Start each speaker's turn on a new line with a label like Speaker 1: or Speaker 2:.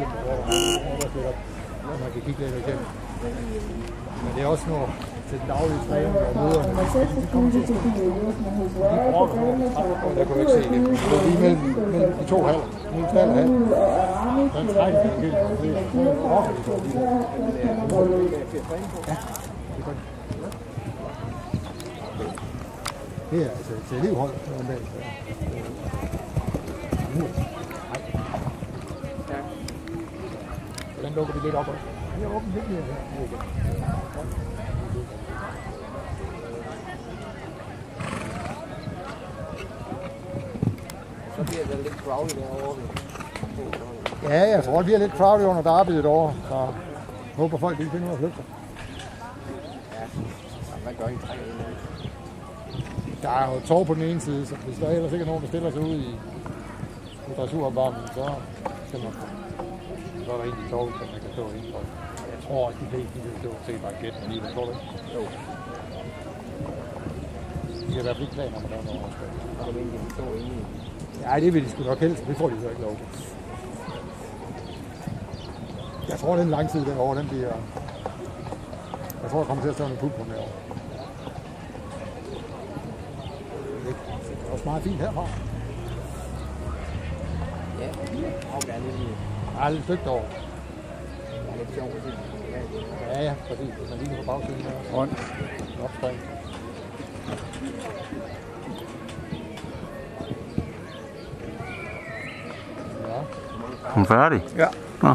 Speaker 1: eksempel, hvor man kan kigge lidt igennem. Men det er også noget til den daglige træning og møderne. De kommer til at stå. De brokker og der kunne jeg ikke se det. Det er lige mellem de to haller. Mellem knald og hal. Den trækker den helt. Det er brokker de to. Ja, det gør de. Det er altså til elevhold. Den lukker vi lidt op også. Vi har åbent lidt mere her.
Speaker 2: Så bliver det lidt crowded derovre.
Speaker 1: Ja, jeg tror, det bliver lidt crowded under derbyet derovre. Så jeg håber folk kan finde ud af at flytte sig.
Speaker 2: Ja, hvad gør I?
Speaker 1: Der er jo tog på den ene side, så hvis der ellers ikke er nogen, der stiller sig ud i dressuropvarmningen, så skal man. Så er der egentlig tog, som man kan stå ind for. Jeg tror også, de fleste vil stå og se bare gætten lige, tror du ikke?
Speaker 2: Jo.
Speaker 1: De kan i hvert fald ikke planer om at lave noget overskab.
Speaker 2: Og det vil egentlig stå inde i.
Speaker 1: Ja, det vil de sgu nok helst, det får de så ikke lov til. Jeg tror, den lang tid derovre, den bliver. Jeg tror, der kommer til at stå en publikum derovre. Det er også meget fint herfra.
Speaker 2: Ja, og der er lidt i.
Speaker 1: Der er lidt stygt over.
Speaker 2: Det er lidt sjovt at se.
Speaker 1: Ja, præcis. Hvis man lige på bagsiden der. Hånd. Opspring.
Speaker 3: Hun er færdig?
Speaker 1: Ja.
Speaker 3: Nå.